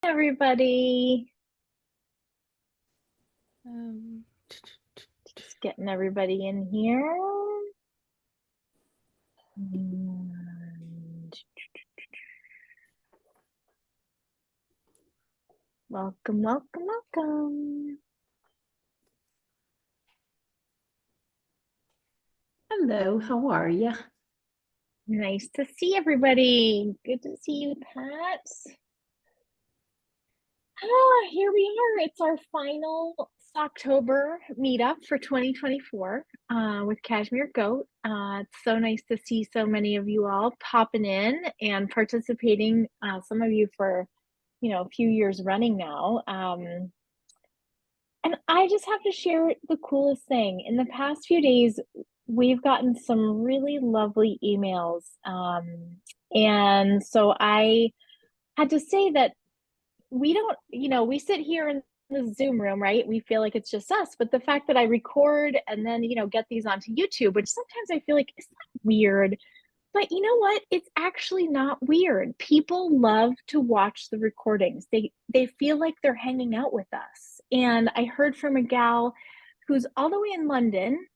Everybody. Um, Just getting everybody in here. And welcome, welcome, welcome. Hello, how are you? Nice to see everybody. Good to see you, Pat. Here we are. It's our final Socktober meetup for 2024 with Cashmere Goat. It's so nice to see so many of you all popping in and participating. Some of you for, a few years running now. And I just have to share the coolest thing. In the past few days, we've gotten some really lovely emails. And so I had to say that we don't, we sit here in the Zoom room, right? We feel like it's just us. But the fact that I record and then, get these onto YouTube, which sometimes I feel like is that weird. But you know what? It's actually not weird. People love to watch the recordings. They feel like they're hanging out with us. And I heard from a gal who's all the way in London.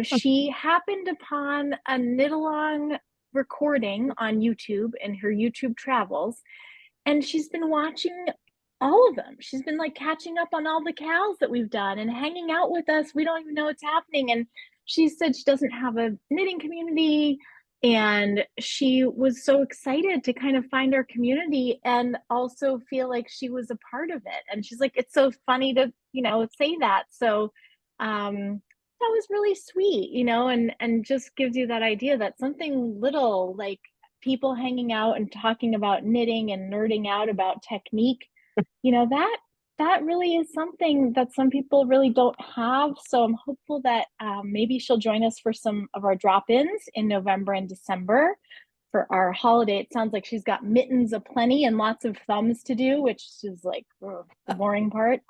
She happened upon a knit-along recording on YouTube in her YouTube travels, and she's been watching all of them. She's been like catching up on all the cows that we've done and hanging out with us. We don't even know what's happening. And she said she doesn't have a knitting community. And she was so excited to kind of find our community and also feel like she was a part of it. And she's like, it's so funny to, say that. So that was really sweet, and just gives you that idea that something little like people hanging out and talking about knitting and nerding out about technique, that really is something that some people really don't have. So I'm hopeful that maybe she'll join us for some of our drop-ins in November and December for our holiday. It sounds like she's got mittens aplenty and lots of thumbs to do, which is like the boring part.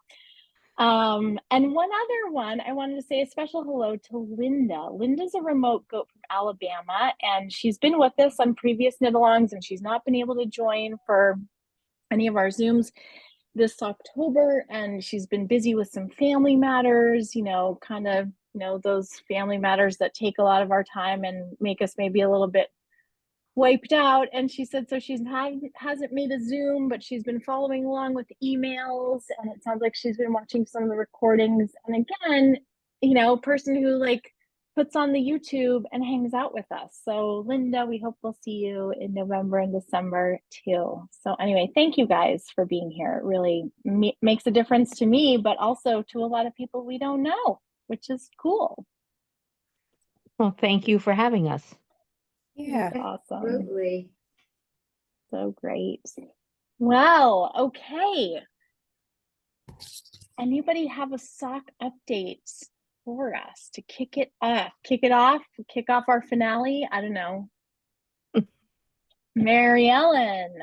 And one other one, I wanted to say a special hello to Linda. Linda's a remote goat from Alabama, and she's been with us on previous knit-alongs, and she's not been able to join for any of our Zooms this October, and she's been busy with some family matters, those family matters that take a lot of our time and make us maybe a little bit wiped out. And she said so she hasn't made a Zoom, but she's been following along with emails, and it sounds like she's been watching some of the recordings. And again, person who like puts on the YouTube and hangs out with us. So Linda, we hope we'll see you in November and December too. So anyway, thank you guys for being here. It really makes a difference to me, but also to a lot of people we don't know, which is cool. Well, thank you for having us. Yeah, awesome. Absolutely. So great. Well, okay. Anybody have a sock update for us to kick it off? Kick off our finale? I don't know. Mary Ellen.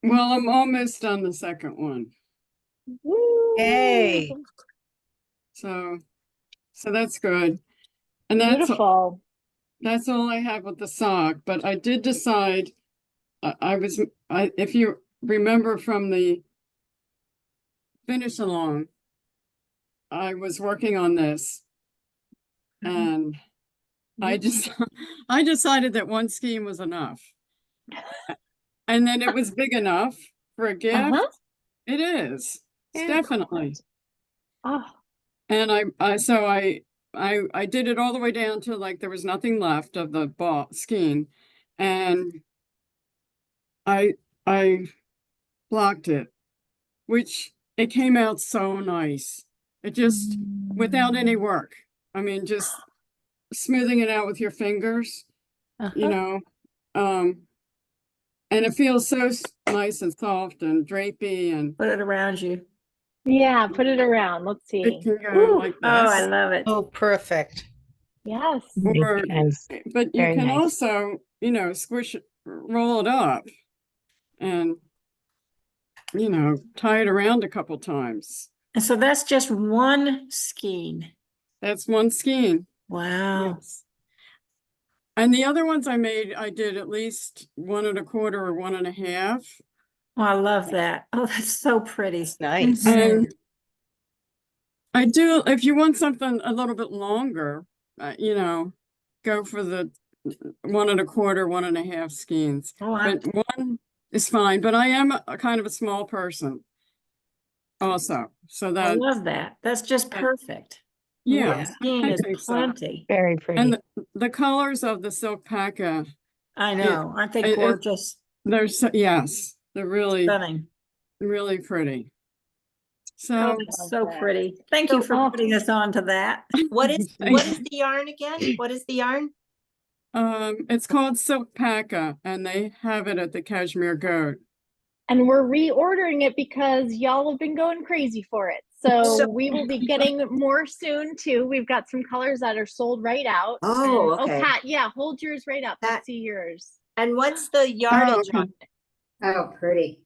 Well, I'm almost on the second one. Woo! Hey. So that's good. And beautiful. That's all I have with the sock. But I did decide, if you remember from the finish along, I was working on this, and I decided that one skein was enough. And then it was big enough for a gift. It is. It's definitely. Oh. And I did it all the way down to like there was nothing left of the skein, and I blocked it, which it came out so nice. It just without any work. I mean, just smoothing it out with your fingers, and it feels so nice and soft and drapey. And put it around you. Yeah, put it around. Let's see. It can go like this. Oh, I love it. Oh, perfect. Yes. But you can also, squish it, roll it up, and tie it around a couple times. And so that's just one skein. That's one skein. Wow. Yes. And the other ones I made, I did at least 1 1/4 or 1 1/2. Oh, I love that. Oh, that's so pretty. Nice. And I do, if you want something a little bit longer, you know, go for the 1 1/4, 1 1/2 skeins. Oh, But one is fine, but I am a kind of a small person also, so I that, love that. That's just perfect. yeah, One skein I is think so. plenty. Very pretty. And the colors of the silk paca, I know. Aren't they it- gorgeous? they're so, yes, they're really, Stunning. really pretty. Oh, So, that's so that. pretty. Thank So- you for putting us on to that. What is Thank you. the yarn again? What is the yarn? it's called silk paca, and they have it at the Cashmere Goat. And we're reordering it because y'all have been going crazy for it. So So- we will be getting more soon too. We've got some colors that are sold right out. Oh, And- okay. Pat, yeah, hold yours right up. Let's Pat. see yours. And what's the yardage okay. on it? Oh, pretty.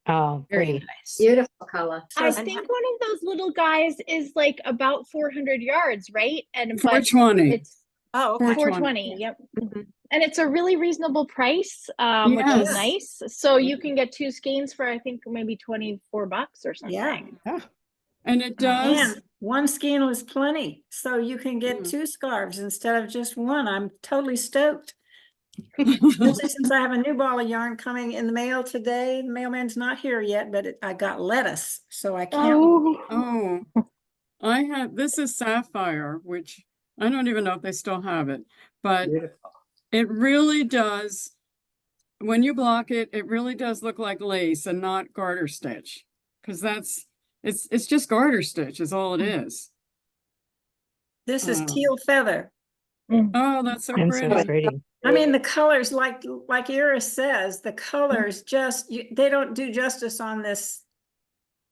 Oh, Very pretty. nice. Beautiful color. I And think one of those little guys is like about 400 yards, right? And but 420. it's Oh, okay. 420. Yep. Mhm. And it's a really reasonable price, which Yes. is nice. So you can get 2 skeins for I think maybe $24 or something. Yeah. And it does, And one skein was plenty. So you can get Mm. 2 scarves instead of just one. I'm totally stoked. Especially since I have a new ball of yarn coming in the mail today. The mailman's not here yet, but I got lettuce, so I can't. Oh, oh, I have, this is sapphire, which I don't even know if they still have it, but Beautiful. it really does, when you block it, it really does look like lace and not garter stitch. Cause it's just garter stitch is all it is. This is Oh. teal feather. Oh, that's so And so pretty. pretty. I mean, the colors, like Iris says, the colors just, they don't do justice on this,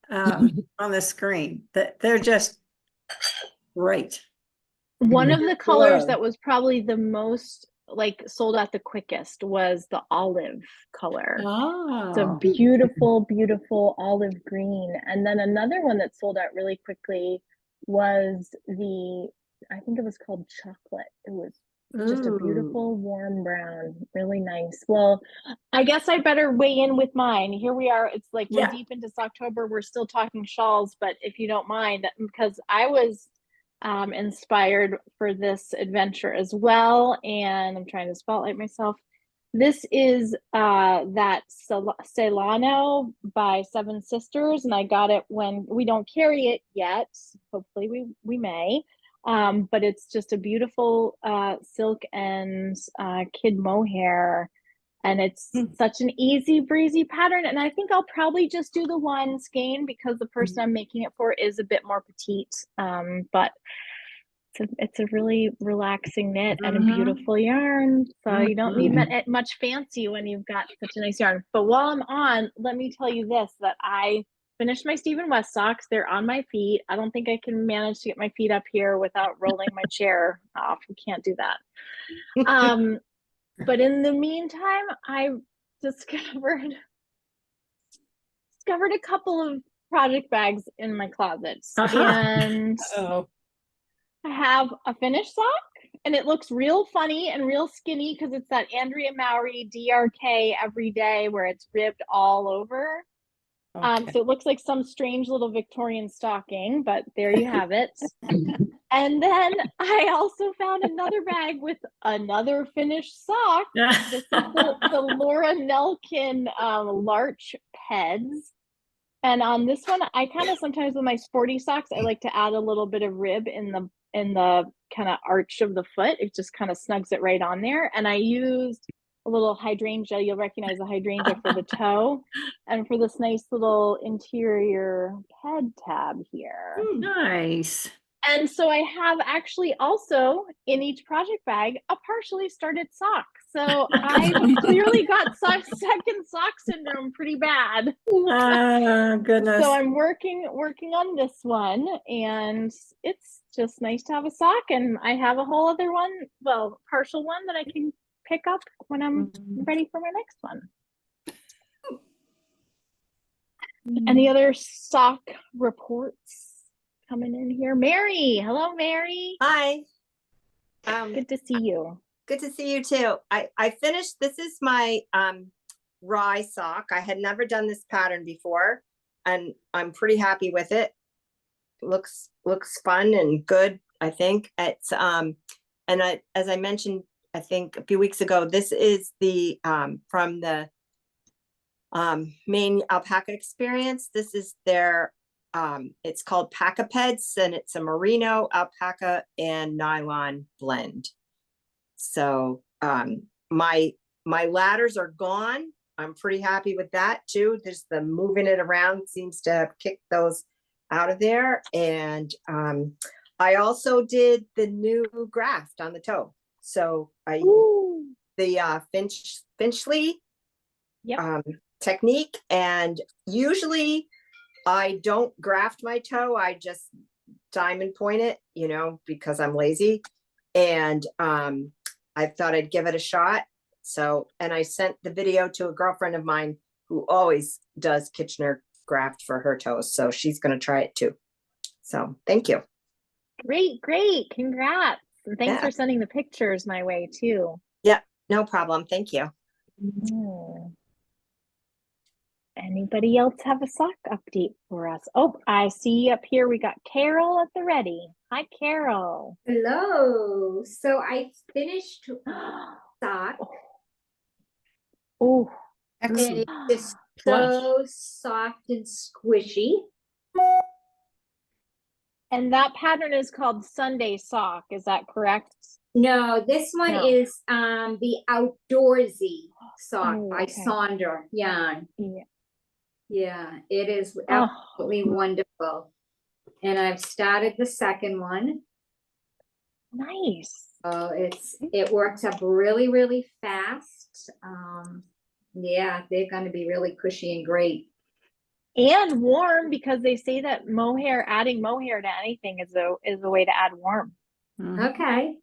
on the screen. That they're just great. one of the colors Glow. that was probably the most like sold out the quickest was the olive color. It's a Oh, beautiful, beautiful olive green. And then another one that sold out really quickly was I think it was called chocolate. It was just a ooh. beautiful warm brown, really nice. Well, I guess I better weigh in with mine. Here we are. It's like we're Yeah. deep into Socktober. We're still talking shawls, but if you don't mind, because I was inspired for this adventure as well, and I'm trying to spotlight myself. This is that Celano by Seven Sisters, and I got it when we don't carry it yet. Hopefully we may. But it's just a beautiful silk and kid mohair, and it's such an easy breezy pattern. And I think I'll probably just do the one skein because the person I'm making it for is a bit more petite. But it's a really relaxing knit and a beautiful yarn. So you don't need much fancy when you've got such a nice yarn. But while I'm on, let me tell you this, that I finished my Stephen West socks. They're on my feet. I don't think I can manage to get my feet up here without rolling my chair off. We can't do that. But in the meantime, I discovered a couple of project bags in my closet. And Oh, I have a finished sock, and it looks real funny and real skinny because it's that Andrea Mowry DRK every day where it's ribbed all over. So it looks like some strange little Victorian stocking, but there you have it. And then I also found another bag with another finished sock. This is the Laura Nelkin Larch Peds. And on this one, I kind of sometimes with my sporty socks, I like to add a little bit of rib in the kind of arch of the foot. It just kind of snugs it right on there. And I used a little hydrangea. You'll recognize the hydrangea for the toe, and for this nice little interior ped tab here. Nice. And so I have actually also in each project bag a partially started sock. So I clearly got second sock syndrome pretty bad. Goodness. So I'm working on this one, and it's just nice to have a sock. And I have a whole other one, well, partial one that I can pick up when I'm ready for my next one. Any other sock reports coming in here? Mary, hello, Mary. hi. Good to see you. Good to see you too. I finished, this is my rye sock. I had never done this pattern before and I'm pretty happy with it. Looks fun and good, I think. It's as I mentioned, I think a few weeks ago, this is the from the Maine alpaca experience. This is their it's called Pacapeds, and it's a merino, alpaca, and nylon blend. So my ladders are gone. I'm pretty happy with that too. Just the moving it around seems to have kicked those out of there. And I also did the new graft on the toe. So I the Finchley technique, and usually I don't graft my toe. I just diamond point it, you know, because I'm lazy. And I thought I'd give it a shot. So, and I sent the video to a girlfriend of mine who always does Kitchener graft for her toes. So she's going to try it too. So thank you. Great. Congrats. And thanks for sending the pictures my way too. Yeah, no problem. Thank you. Anybody else have a sock update for us? Oh, I see up here we got Carol at the ready. Hi, Carol. Hello. So I finished sock. Oh, And Excellent. it's so soft and squishy. and that pattern is called Sunday sock. Is that correct? No, this one No. is the Outdoorsy sock Oh, by okay. Sonder Yarn. Yeah. Yeah, it is Oh. absolutely wonderful. And I've started the second one. Nice. Oh, it works up really, really fast. Yeah, they're going to be really cushy and great. And warm, because they say that mohair, adding mohair to anything is a way to add warmth. Okay.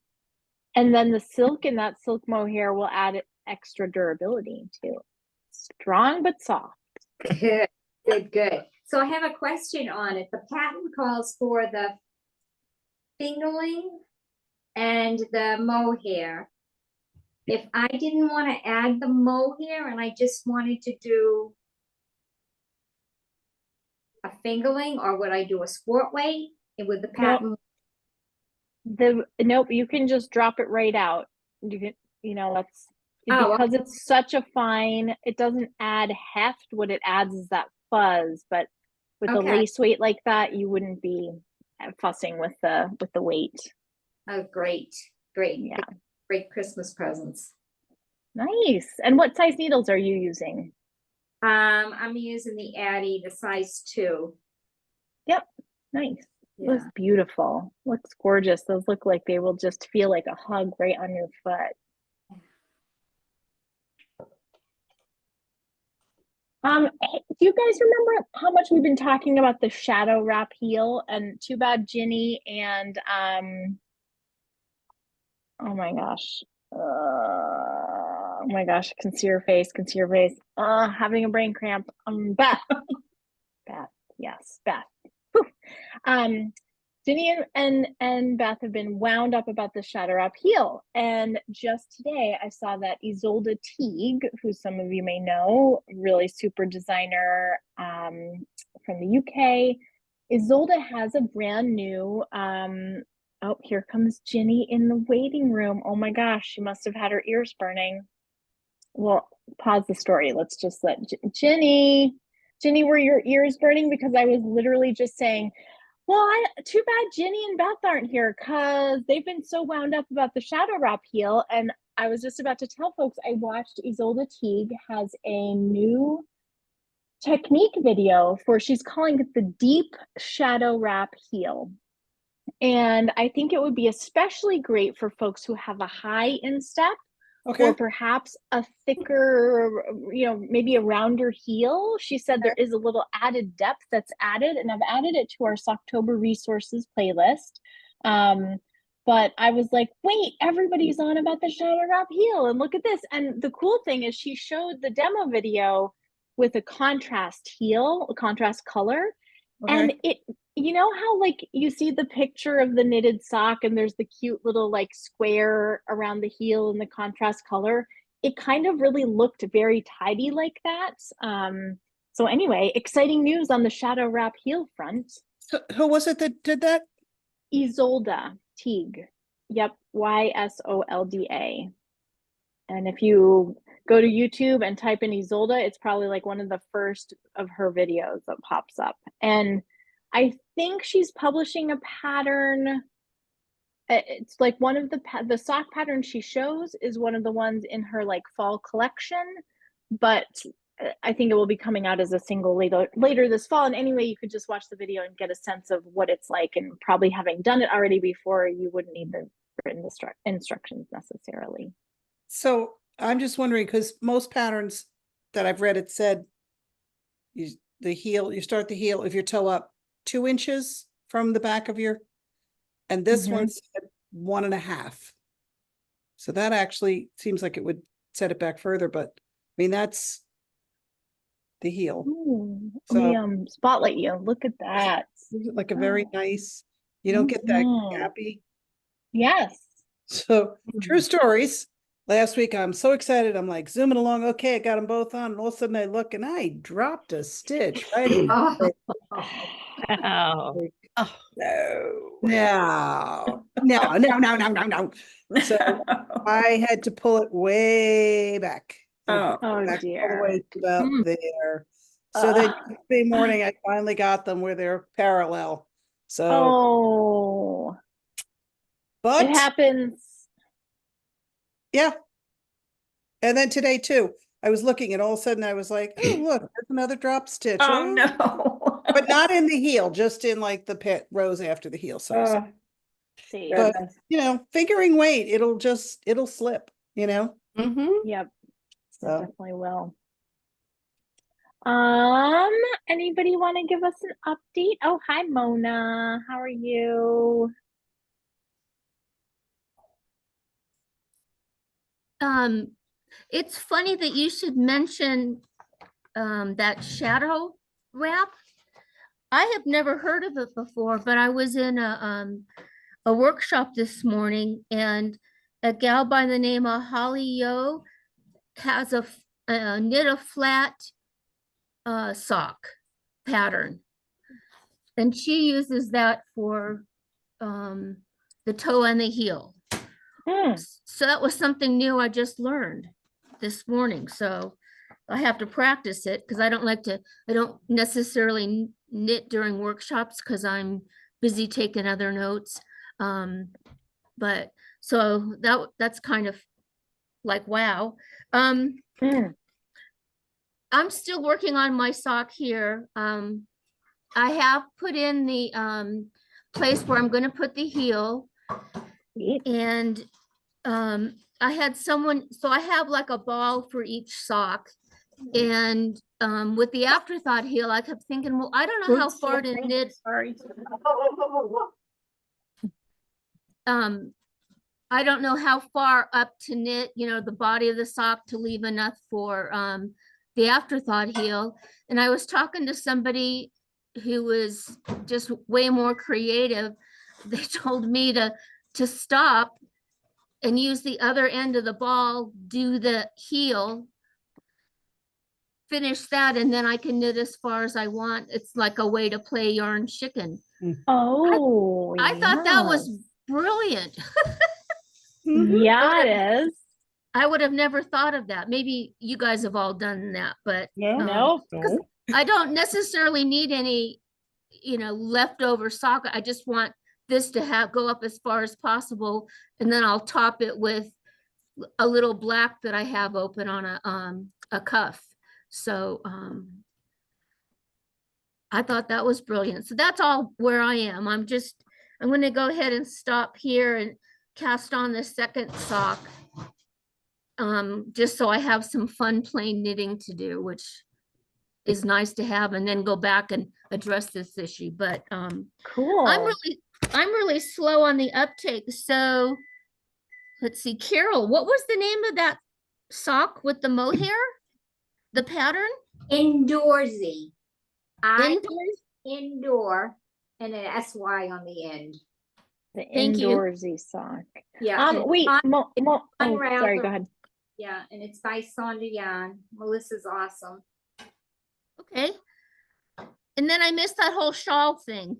And then the silk in that silk mohair will add extra durability too. Strong but soft. Good, good. So I have a question on it. The patent calls for the fingering and the mohair. If I didn't want to add the mohair and I just wanted to do a fingering, or would I do a sport weight? And would the patent? Nope, you can just drop it right out. You can, that's Oh, because it's such a fine, it doesn't add heft. What it adds is that fuzz, but with a Okay. lace weight like that, you wouldn't be fussing with the weight. Oh, great. Yeah. Great Christmas presents. Nice. And what size needles are you using? I'm using the Addy, the size 2. Yep. Nice. Yeah. Looks beautiful. Looks gorgeous. Those look like they will just feel like a hug right on your foot. Do you guys remember how much we've been talking about the shadow wrap heel? And too bad Ginny and oh my gosh, I can see her face, having a brain cramp. Beth, yes, Beth. Whew. Ginny and Beth have been wound up about the shadow wrap heel, and just today I saw that Ysolda Teague, who some of you may know, really super designer from the UK. Ysolda has a brand new oh, here comes Ginny in the waiting room. Oh my gosh, she must have had her ears burning. Well, pause the story. Let's just let Ginny, were your ears burning? Because I was literally just saying, well, too bad Ginny and Beth aren't here because they've been so wound up about the shadow wrap heel. And I was just about to tell folks, I watched Ysolda Teague has a new technique video she's calling it the deep shadow wrap heel. And I think it would be especially great for folks who have a high instep. Okay. Or perhaps a thicker, maybe a rounder heel. She said there is a little added depth that's added, and I've added it to our Socktober resources playlist. But I was like, wait, everybody's on about the shadow wrap heel, and look at this. And the cool thing is she showed the demo video with a contrast heel, a contrast color. Okay. And You know how like you see the picture of the knitted sock and there's the cute little like square around the heel in the contrast color? It kind of really looked very tidy like that. So anyway, exciting news on the shadow wrap heel front. Who was it that did that? Ysolda Teague. Yep, Ysolda. And if you go to YouTube and type in Ysolda, it's probably like one of the first of her videos that pops up. And I think she's publishing a pattern. It's like one of the sock patterns she shows is one of the ones in her like fall collection, but I think it will be coming out as a single later this fall. And anyway, you could just watch the video and get a sense of what it's like, and probably having done it already before, you wouldn't need the written instructions necessarily. So I'm just wondering, because most patterns that I've read, it said you start the heel of your toe up 2 inches from the back of your, and this one said 1.5. So that actually seems like it would set it back further, but I mean, that's the heel. Ooh, So let me spotlight you. Look at that. like a very nice, you don't get that gappy. Yes. So true stories. Last week, I'm so excited. I'm like zooming along. Okay, I got them both on. And all of a sudden I look and I dropped a stitch. Right in the Oh, no. So I had to pull it way back. Oh, Back all the dear. way to about there. So then yesterday morning, I finally got them where they're parallel. So, Oh, but it happens. yeah. And then today too, I was looking and all of a sudden I was like, oh, look, there's another drop stitch. oh no. But not in the heel, just in like the pit rows after the heel. So, See. but you know, fingering weight, it'll slip, you know? Yep. So Definitely will. Anybody want to give us an update? Oh, hi, Mona. How are you? It's funny that you should mention that shadow wrap. I have never heard of it before, but I was in a workshop this morning, and a gal by the name of Holly Yo has knit a flat sock pattern, and she uses that for the toe and the heel. So that was something new I just learned this morning. So I have to practice it because I don't necessarily knit during workshops because I'm busy taking other notes. But so that's kind of like, wow. I'm still working on my sock here. I have put in the place where I'm going to put the heel. And I had someone, so I have like a ball for each sock. And with the afterthought heel, I kept thinking, well, I don't know how far to knit. Sorry. I don't know how far up to knit, you know, the body of the sock to leave enough for the afterthought heel. And I was talking to somebody who was just way more creative. They told me to stop and use the other end of the ball, do the heel, finish that, and then I can knit as far as I want. It's like a way to play yarn chicken. Oh, I thought that was brilliant. Yeah, it is. I would have never thought of that. Maybe you guys have all done that, but No. I don't necessarily need any, you know, leftover sock. I just want this to go up as far as possible, and then I'll top it with a little black that I have open on a cuff. So I thought that was brilliant. So that's all where I am. I'm going to go ahead and stop here and cast on the second sock, just so I have some fun plain knitting to do, which is nice to have, and then go back and address this issue. But Cool. I'm really slow on the uptake. So let's see, Carol, what was the name of that sock with the mohair? The pattern? Indoorsy. Indoor, and an SY on the end. The Thank you. Indoorsy sock. Yeah. and Wait, on- oh, unround sorry, the- go ahead. Yeah, and it's by Sonder Yarn. Melissa's awesome. Okay. And then I missed that whole shawl thing.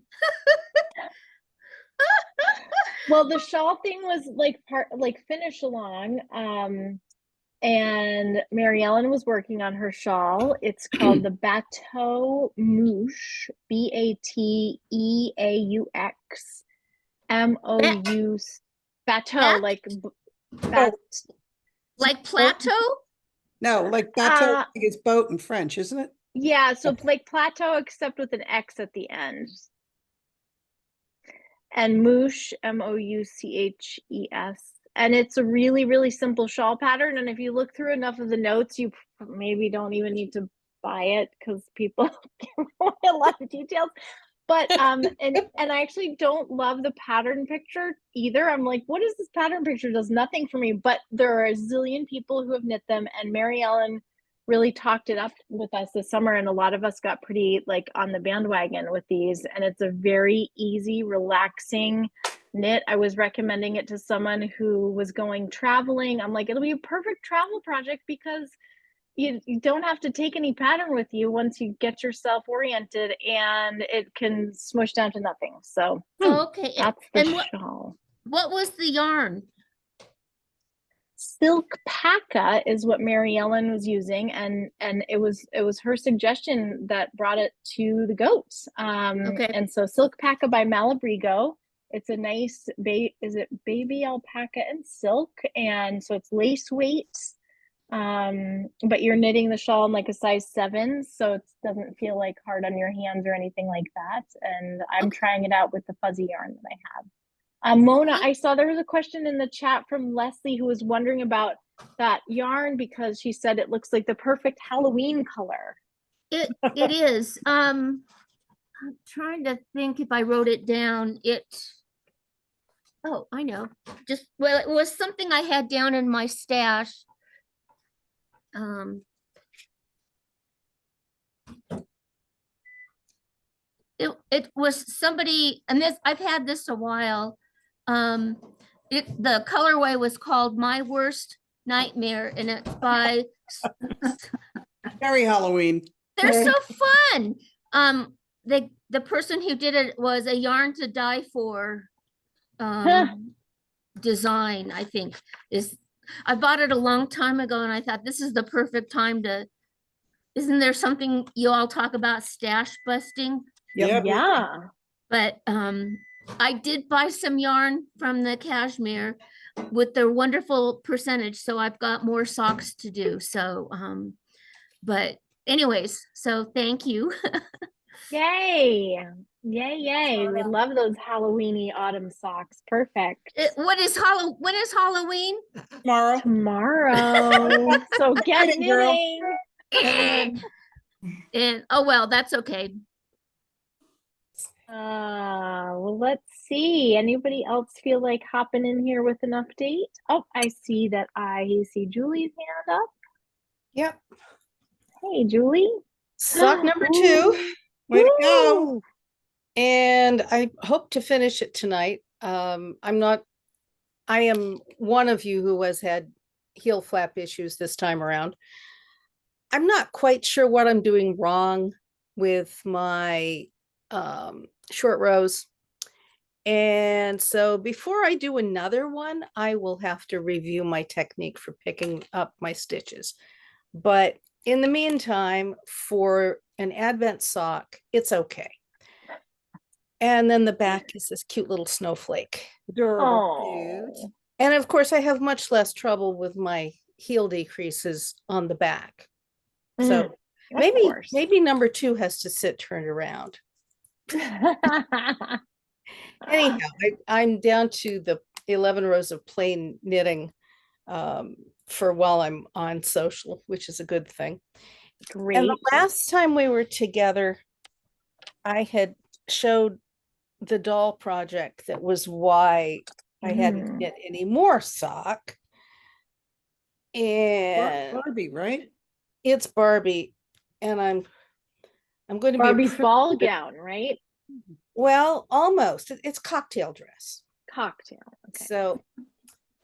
Well, the shawl thing was like finish along. And Mary Ellen was working on her shawl. It's called the Bateau Mouche, BATEAUX MOU. Bateau, Bat- like bat. Like plateau? No, like bateau, Uh, is boat in French, isn't it? Yeah, so like plateau except with an X at the end. And Moosh, MOUCHES. And it's a really, really simple shawl pattern. And if you look through enough of the notes, you maybe don't even need to buy it because people give away a lot of details. But and I actually don't love the pattern picture either. I'm like, what is this pattern picture? Does nothing for me. But there are a zillion people who have knit them, and Mary Ellen really talked it up with us this summer, and a lot of us got pretty like on the bandwagon with these. And it's a very easy, relaxing knit. I was recommending it to someone who was going traveling. I'm like, it'll be a perfect travel project because you don't have to take any pattern with you once you get yourself oriented, and it can smush down to nothing. So Okay. that's the And shawl. what was the yarn? Silk Paca is what Mary Ellen was using, and it was her suggestion that brought it to the goats. Okay. And so Silk Paca by Malabrigo. It's a nice is it baby alpaca and silk, and so it's lace weight. But you're knitting the shawl in like a size 7, so it doesn't feel like hard on your hands or anything like that. And I'm trying it out with the fuzzy yarn that I have. Mona, I saw there was a question in the chat from Leslie who was wondering about that yarn because she said it looks like the perfect Halloween color. It is. I'm trying to think if I wrote it down. Oh, I know. Well, it was something I had down in my stash. It was somebody, and I've had this a while. The colorway was called My Worst Nightmare, and it's by Very Halloween. they're so fun. The person who did it was a Yarn to Die For design, I think. I bought it a long time ago, and I thought this is the perfect time to. Isn't there something you all talk about, stash busting? Yep. Yeah. But I did buy some yarn from the Cashmere with their wonderful percentage, so I've got more socks to do. So but anyways, so thank you. Yay. Yay. We love those Halloweeny autumn socks. Perfect. When is Halloween? Tomorrow. Tomorrow. So get Get it, girl. knitting. And oh well, that's okay. Well, let's see. Anybody else feel like hopping in here with an update? Oh, I see Julie's hand up. Yep. Hey, Julie. Sock number Ooh. 2. Way to go. Woo! And I hope to finish it tonight. I am one of you who has had heel flap issues this time around. I'm not quite sure what I'm doing wrong with my short rows. And so before I do another one, I will have to review my technique for picking up my stitches. But in the meantime, for an Advent sock, it's okay. And then the back is this cute little snowflake. Adorable. Oh. And of course, I have much less trouble with my heel decreases on the back. So maybe number 2 has to sit turned around. Anyhow, I'm down to the 11 rows of plain knitting for while I'm on social, which is a good thing. Great. And the last time we were together, I had showed the doll project. That was why I hadn't knit any more sock. And Barbie, right? it's Barbie, and I'm going to Barbie be fall gown, right? Well, almost. It's cocktail dress. Cocktail. Okay. So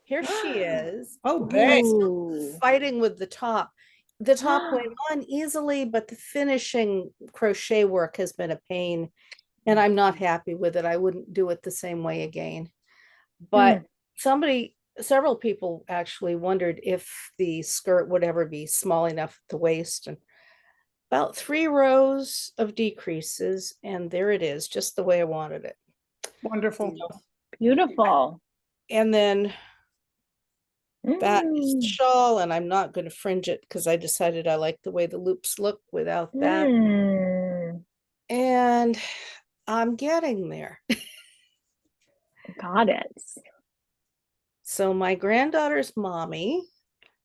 here she is. Oh, babe. Ooh. Fighting with the top. The top went on easily, but the finishing crochet work has been a pain, and I'm not happy with it. I wouldn't do it the same way again. But several people actually wondered if the skirt would ever be small enough at the waist, and about 3 rows of decreases, and there it is, just the way I wanted it. Wonderful. Beautiful. And then that is the Mm. shawl, and I'm not going to fringe it because I decided I like the way the loops look without that. Mm. And I'm getting there. Got it. So my granddaughter's mommy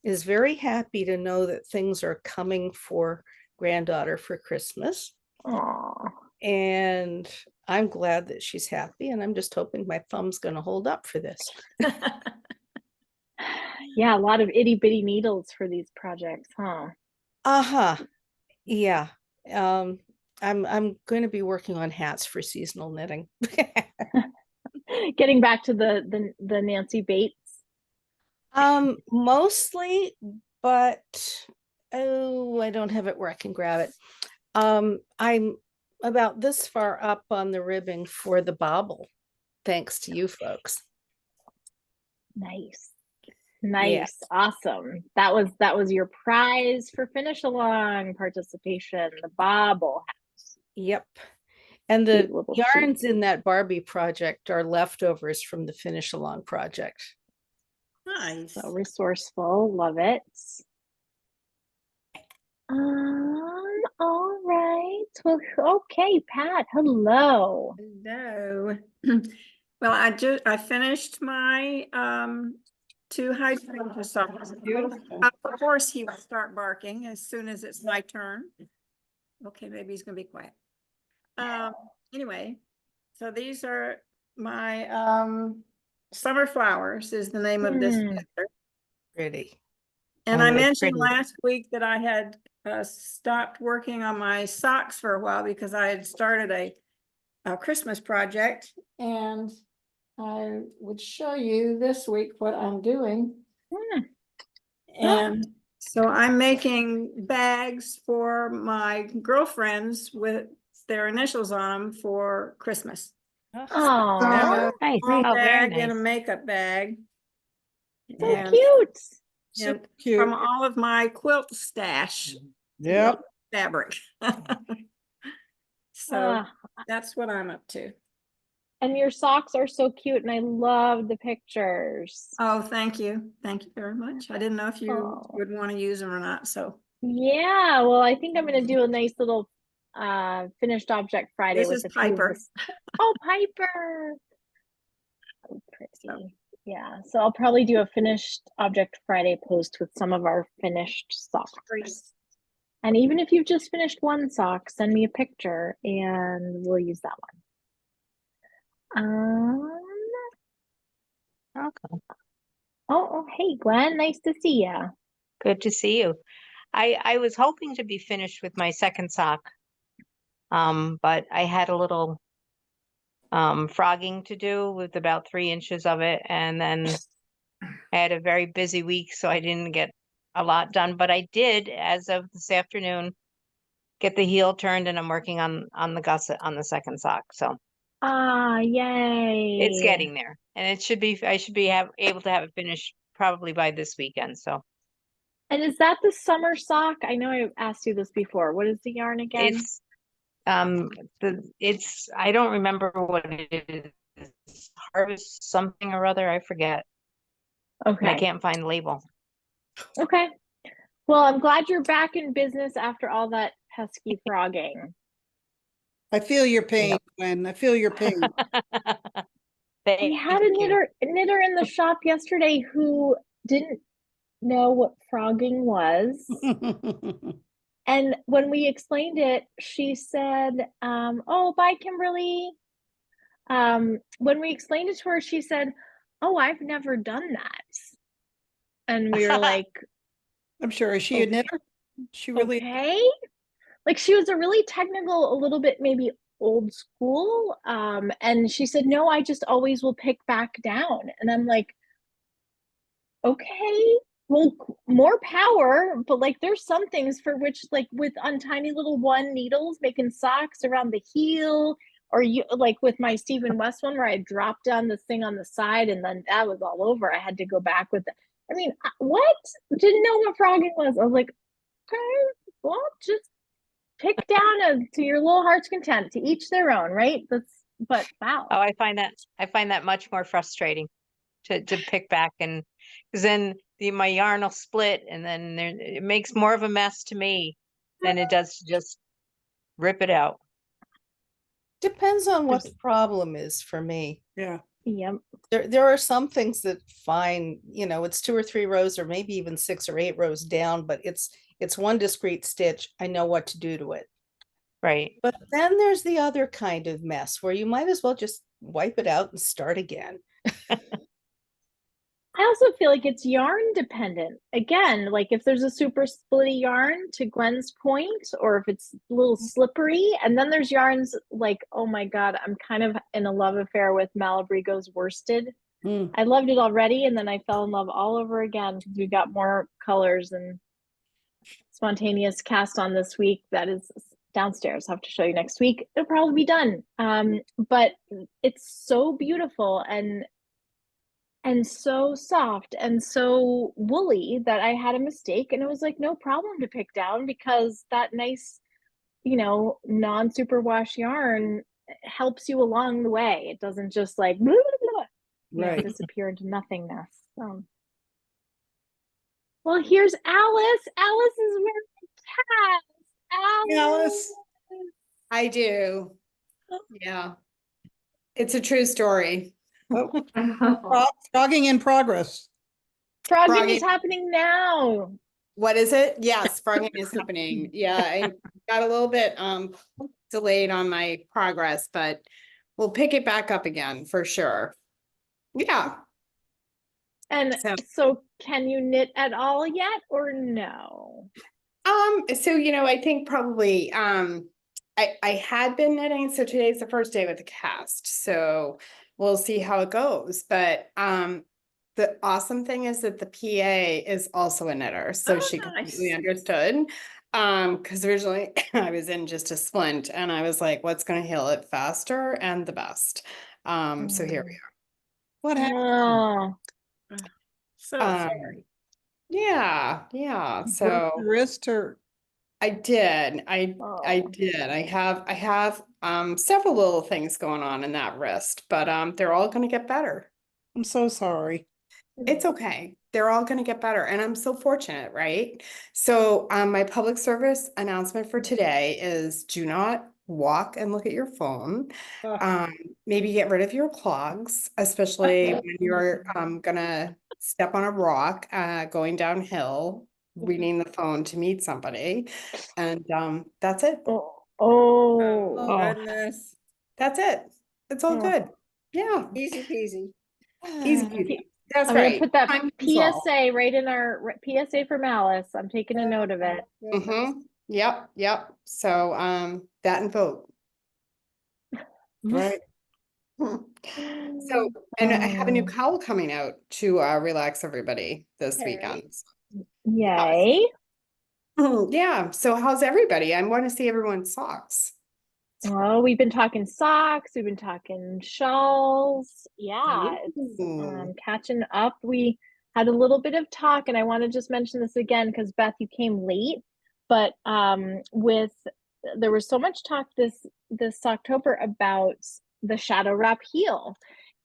is very happy to know that things are coming for granddaughter for Christmas. Aw. And I'm glad that she's happy, and I'm just hoping my thumb's going to hold up for this. Yeah, a lot of itty bitty needles for these projects, huh? Uh-huh. Yeah. I'm going to be working on hats for seasonal knitting. Getting back to the Nancy Bates. Mostly, but oh, I don't have it where I can grab it. I'm about this far up on the ribbing for the bobble, thanks to you folks. Nice. Nice. Awesome. That was your prize for finish along participation, the bobble hat. Yep. And the Cute little yarns sheep. in that Barbie project are leftovers from the finish along project. Nice. So resourceful. Love it. All right. Well, okay, Pat. Hello. No. Well, I finished my 2 hydrangea socks. Of course, he will start barking as soon as it's my turn. Okay, maybe he's gonna be quiet. Anyway, so these are my Summer Flowers is the name of this picture. Pretty. And Oh, I they're mentioned pretty. last week that I had stopped working on my socks for a while because I had started a Christmas project, and I would show you this week what I'm doing. And so I'm making bags for my girlfriends with their initials on them for Christmas. Oh, Nice. Small Oh, very bag and a nice. makeup bag. so And cute. So and cute. from all of my quilt stash Yep. fabric. So Ah, that's what I'm up to. and your socks are so cute, and I love the pictures. Oh, thank you. Thank you very much. I didn't know if you Oh. would want to use them or not, so. Yeah, well, I think I'm gonna do a nice little finished object Friday This with is a few of Piper. this. Oh, Piper. So pretty. Yeah, so I'll probably do a finished object Friday post with some of our finished socks. And even if you've just finished one sock, send me a picture and we'll use that one. Okay. Oh, hey, Gwen, nice to see you. Good to see you. I was hoping to be finished with my second sock. But I had a little frogging to do with about 3 inches of it, and then I had a very busy week, so I didn't get a lot done, but I did, as of this afternoon, get the heel turned, and I'm working on the gusset on the second sock. So Ah, yay. it's getting there, and I should be able to have it finished probably by this weekend. So And is that the summer sock? I know I asked you this before. What is the yarn again? it's I don't remember what it is. Harvest something or other, I forget. And I Okay. can't find the label. Okay. Well, I'm glad you're back in business after all that pesky frogging. I feel your pain, Gwen. I feel your pain. We had a knitter in the shop yesterday who didn't know what frogging was. And when we explained it, she said, oh, bye, Kimberly. When we explained it to her, she said, oh, I've never done that. And we were like, I'm sure. Is she a knitter? She really. okay. Like she was a really technical, a little bit maybe old school. And she said, no, I just always will pick back down. And I'm like, okay, well, more power, but like there's some things for which like with on tiny little one needles making socks around the heel, or you like with my Stephen West one where I dropped down the thing on the side and then that was all over. I had to go back with it. I mean, what? Didn't know what frogging was. I was like, okay, well, just pick down to your little heart's content, to each their own, right? But wow. Oh, I find that much more frustrating to pick back, and because then my yarn will split and then it makes more of a mess to me than it does to just rip it out. Depends on what the problem is for me. Yeah. Yep. There are some things that fine, it's 2 or 3 rows or maybe even 6 or 8 rows down, but it's one discrete stitch. I know what to do to it. Right. But then there's the other kind of mess where you might as well just wipe it out and start again. I also feel like it's yarn dependent. Again, like if there's a super splitty yarn, to Gwen's point, or if it's a little slippery, and then there's yarns like, oh my God, I'm kind of in a love affair with Malabrigo's worsted. I loved it already, and then I fell in love all over again because we got more colors and spontaneous cast on this week. That is downstairs. I'll have to show you next week. It'll probably be done. But it's so beautiful and so soft and so woolly that I had a mistake, and it was like no problem to pick down because that nice, non-superwash yarn helps you along the way. It doesn't just like blah, blah, blah, Right. disappear into nothingness. Well, here's Alice. Alice is wearing a cast. Alice. I do. Yeah. It's a true story. Frogging in progress. Frogging is happening now. What is it? Yes, frogging is happening. Yeah, I got a little bit delayed on my progress, but we'll pick it back up again for sure. Yeah. And so can you knit at all yet or no? So I think probably I had been knitting, so today's the first day with the cast. So we'll see how it goes. But the awesome thing is that the PA is also a knitter, so she completely understood. Because originally I was in just a splint and I was like, what's going to heal it faster and the best? So here we are. What happened? So sorry. Yeah. So Wrist or I did. I did. I have several little things going on in that wrist, but they're all going to get better. I'm so sorry. It's okay. They're all going to get better, and I'm so fortunate, right? So my public service announcement for today is do not walk and look at your phone. Maybe get rid of your clogs, especially when you're gonna step on a rock going downhill, reading the phone to meet somebody. And that's it. Oh goodness. That's it. It's all good. Yeah. Easy peasy. Easy peasy. That's I'm right. gonna put that Time PSA right in our PSA from Alice. I'm taking a note of it. Yep. So that and vote. Right. So, and I have a new cowl coming out to relax everybody this weekend. Yay. Yeah. So how's everybody? I want to see everyone's socks. Oh, we've been talking socks. We've been talking shawls. Yeah, it's catching up. We had a little bit of talk, and I want to just mention this again because Beth, you came late. But there was so much talk this Socktober about the shadow wrap heel,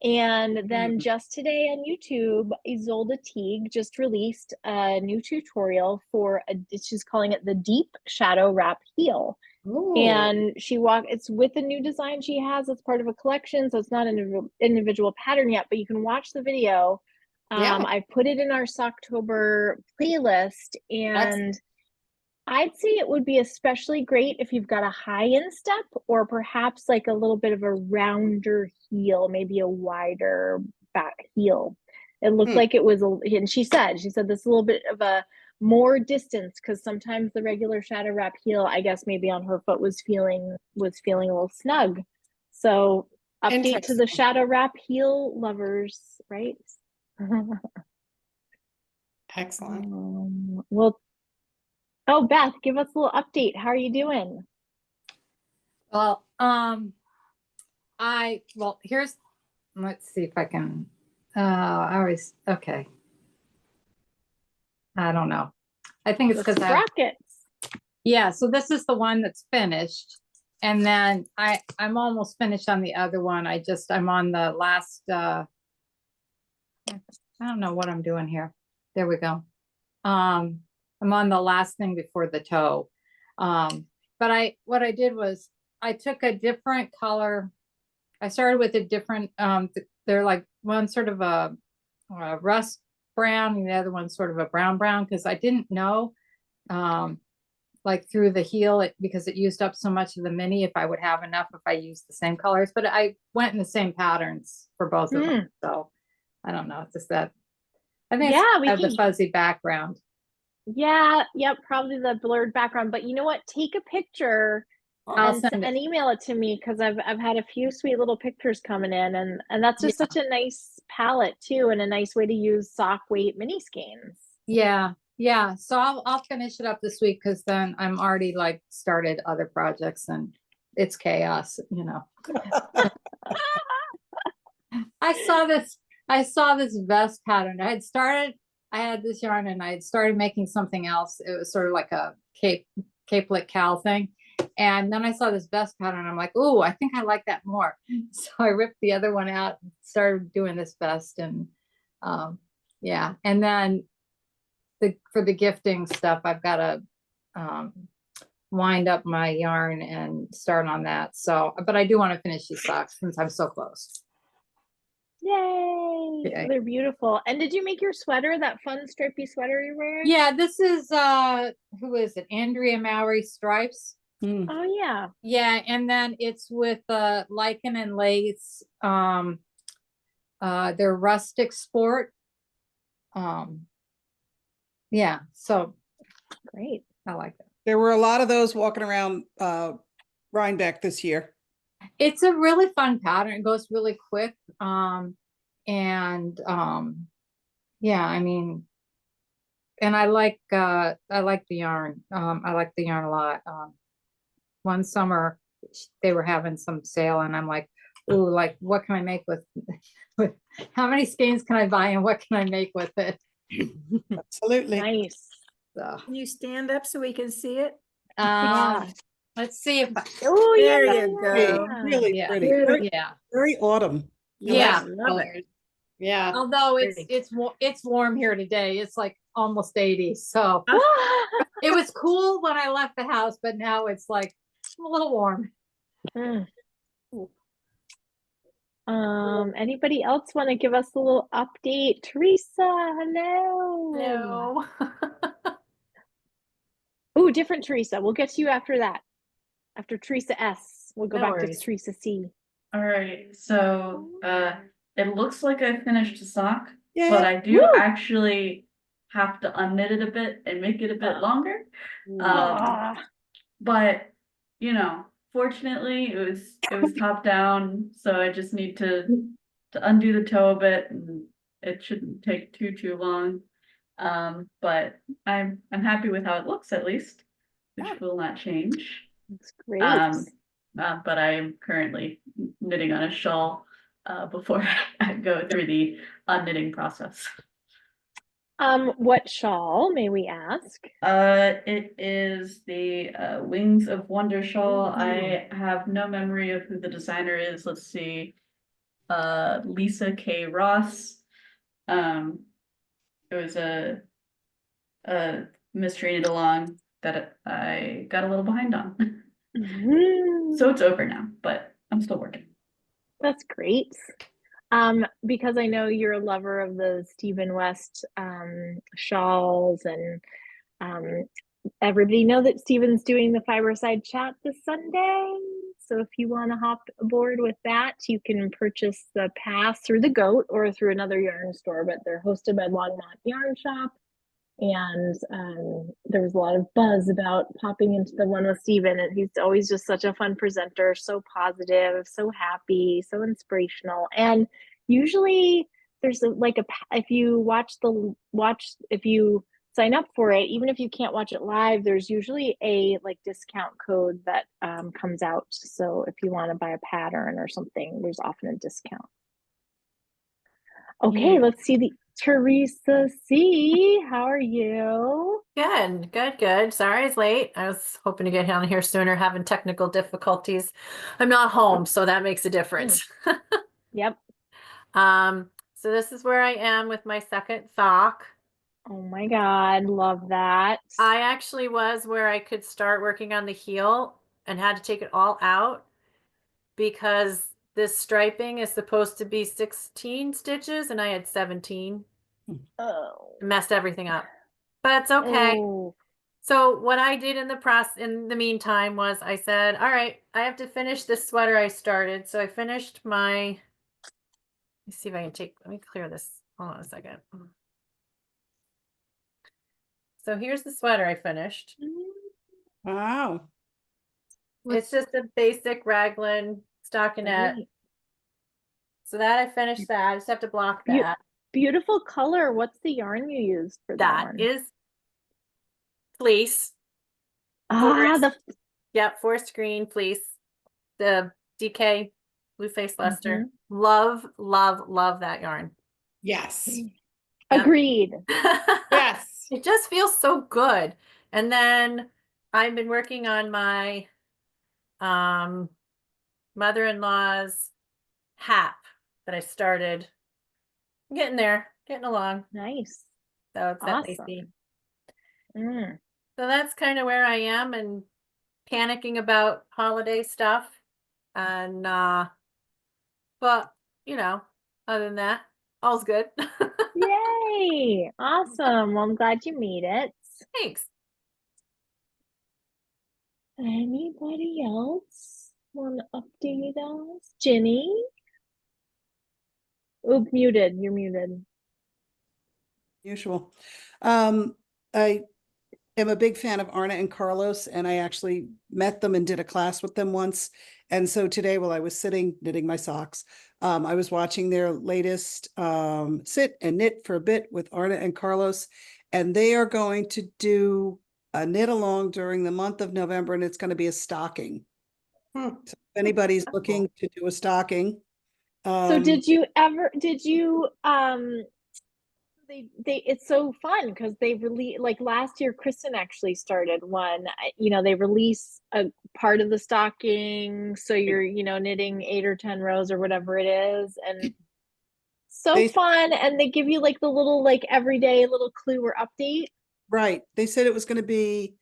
and then just today on YouTube, Ysolda Teague just released a new tutorial for she's calling it the deep shadow wrap heel. Ooh. And it's with a new design she has as part of a collection, so it's not an individual pattern yet, but you can watch the video. I put it in our Socktober playlist, and I'd say it would be especially great if you've got a high instep or perhaps like a little bit of a rounder heel, maybe a wider back heel. It looked like it was, and she said this a little bit of a more distance, because sometimes the regular shadow wrap heel, I guess maybe on her foot was feeling a little snug. So update to the Interesting. shadow wrap heel lovers, right? Excellent. Well, oh, Beth, give us a little update. How are you doing? Well, here's, let's see if I can, okay. I don't know. I think it's The because sprockets. yeah, so this is the one that's finished. And then I'm almost finished on the other one. I'm on the last, I don't know what I'm doing here. There we go. I'm on the last thing before the toe. But what I did was I took a different color. I started with a different, they're like one sort of a rust brown and the other one's sort of a brown, because I didn't know, like through the heel, because it used up so much of the mini, if I would have enough if I used the same colors, but I went in the same patterns for both of them. So I don't know. It's just that I think it's the fuzzy background. Yeah, yep, probably the blurred background. But you know what? Take a picture and email it to me, because I've had a few sweet little pictures coming in, and that's just such a nice palette too, and a nice way to use sock weight mini skeins. Yeah. Yeah, so I'll finish it up this week, because then I'm already like started other projects and it's chaos, you know. I saw this vest pattern. I had this yarn and I had started making something else. It was sort of like a capelet cowl thing. And then I saw this vest pattern. I'm like, ooh, I think I like that more. So I ripped the other one out and started doing this vest. And yeah, and then for the gifting stuff, I've got to wind up my yarn and start on that. So, but I do want to finish these socks since I'm so close. Yay! Okay. They're beautiful. And did you make your sweater, that fun stripy sweater you're wearing? Yeah, this is who is it? Andrea Mowry Stripes. Oh yeah. Yeah, and then it's with lichen and lace. They're rustic sport. Yeah, so great. I like it. There were a lot of those walking around Rhinebeck this year. It's a really fun pattern. It goes really quick. Yeah, I mean, and I like the yarn. I like the yarn a lot. One summer they were having some sale and I'm like, ooh, like what can I make with how many skeins can I buy and what can I make with it? Absolutely. Nice. So, Can you stand up so we can see it? let's see if Oh, there you go. Really pretty. Very autumn. Yeah. Yeah. Although it's warm here today. It's like almost 80. So it was cool when I left the house, but now it's like a little warm. Anybody else want to give us a little update? Teresa, hello. Hello. Oh, different Teresa. We'll get to you after that. After Teresa S. We'll go No back worries. to Teresa C. All right. So it looks like I finished a sock, Yay. but I do actually have to unknit it a bit and make it a bit longer. But you know, fortunately it was top down, so I just need to undo the toe a bit and it shouldn't take too long. But I'm happy with how it looks, at least, which will not change. That's great. But I am currently knitting on a shawl before I go through the unknitting process. What shawl, may we ask? It is the Wings of Wonder shawl. I have no memory of who the designer is. Let's see. Lisa K. Ross. It was a mystery knit along that I got a little behind on. So it's over now, but I'm still working. That's great. Because I know you're a lover of the Stephen West shawls, and everybody know that Stephen's doing the Fiberside Chat this Sunday. So if you want to hop aboard with that, you can purchase the pass through the Goat or through another yarn store, but they're hosted by Longmont Yarn Shop. And there was a lot of buzz about popping into the one with Steven, and he's always just such a fun presenter, so positive, so happy, so inspirational. And usually there's if you if you sign up for it, even if you can't watch it live, there's usually a like discount code that comes out. So if you want to buy a pattern or something, there's often a discount. Okay, let's see the Teresa C. How are you? Good, good, good. Sorry it's late. I was hoping to get on here sooner, having technical difficulties. I'm not home, so that makes a difference. Yep. So this is where I am with my second sock. Oh my God, love that. I actually was where I could start working on the heel and had to take it all out because this striping is supposed to be 16 stitches and I had 17. Oh. Messed everything up, but it's okay. Oh. So what I did in the meantime was I said, all right, I have to finish this sweater I started. So I finished my, let's see if I can let me clear this. Hold on a second. So here's the sweater I finished. Wow. It's just a basic raglan stockinette. Great. So that I finished that. I just have to block that. Beautiful color. What's the yarn you used for that one? That is fleece. Forest green fleece. The DK Blue Face Luster. Love, love, love that yarn. Yes. Agreed. Yes. It just feels so good. And then I've been working on my mother-in-law's hat that I started. I'm getting there, getting along. Nice. So it's that Awesome. lacy. So that's kind of where I am and panicking about holiday stuff. And but you know, other than that, all's good. Yay! Awesome. Well, I'm glad you made it. Thanks. Anybody else want to update us? Ginny? Oh, muted. You're muted. Usual. I am a big fan of Arna and Carlos, and I actually met them and did a class with them once. And so today, while I was sitting knitting my socks, I was watching their latest sit and knit for a bit with Arna and Carlos, and they are going to do a knit along during the month of November, and it's going to be a stocking. So if anybody's looking to do a stocking. So did you it's so fun because they release, like last year Kristen actually started one, they release a part of the stocking, so you're knitting 8 or 10 rows or whatever it is, and fun, and they give you like the little everyday little clue or update. Right. They said it was going to be,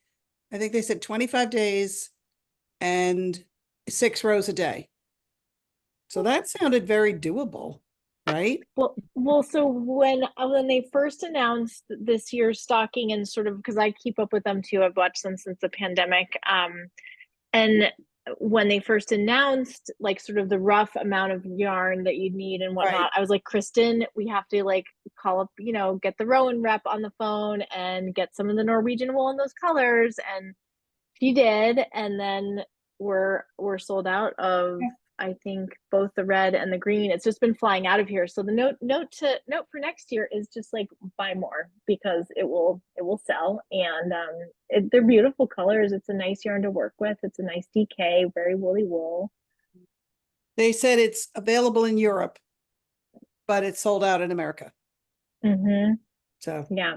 I think they said 25 days and 6 rows a day. So that sounded very doable, right? Well, so when they first announced this year's stocking, and sort of, because I keep up with them too, I've watched them since the pandemic, and when they first announced like sort of the rough amount of yarn that you'd need and whatnot, Right. I was like, Kristen, we have to like call up, get the Rowan rep on the phone and get some of the Norwegian wool in those colors, and she did, and then we're sold out of, I think, both the red and the green. It's just been flying out of here. So the note for next year is just like buy more, because it will sell, and they're beautiful colors. It's a nice yarn to work with. It's a nice DK, very woolly wool. They said it's available in Europe, but it's sold out in America. So yeah.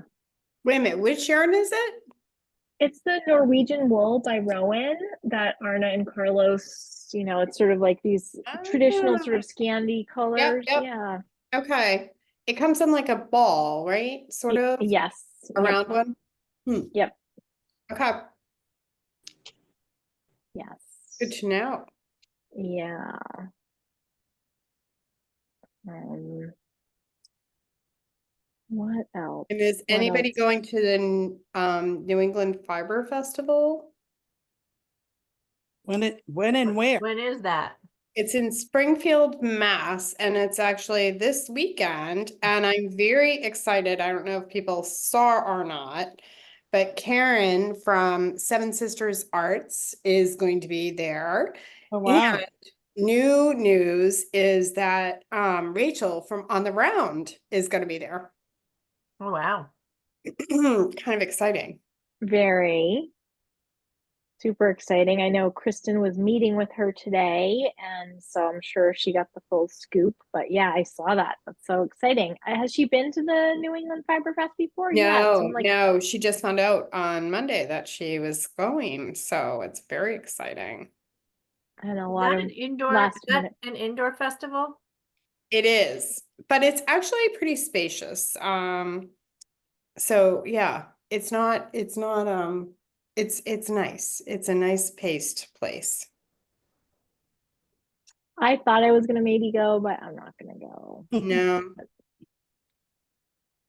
Wait a minute, which yarn is it? It's the Norwegian wool by Rowan that Arna and Carlos, it's sort of like these traditional sort of Scandi colors. Yep. Yeah. Okay. It comes in like a ball, right? Sort of? Yes. A round one? Yep. Okay. Yes. Good to know. Yeah. What else? And is anybody going to the New England Fiber Festival? When and where? When is that? It's in Springfield, Mass, and it's actually this weekend, and I'm very excited. I don't know if people saw or not, but Karen from Seven Sisters Arts is going to be there. Oh, wow. And new news is that Rachel from On the Round is going to be there. Oh, wow. Kind of exciting. Very super exciting. I know Kristen was meeting with her today, and so I'm sure she got the full scoop. But yeah, I saw that. That's so exciting. Has she been to the New England Fiber Fest before? Yeah, it No, seemed like no, she just found out on Monday that she was going, so it's very exciting. and a Is lot that of an indoor, last is that minute. an indoor festival? It is, but it's actually pretty spacious. So yeah, it's nice. It's a nice paced place. I thought I was gonna maybe go, but I'm not gonna go. No,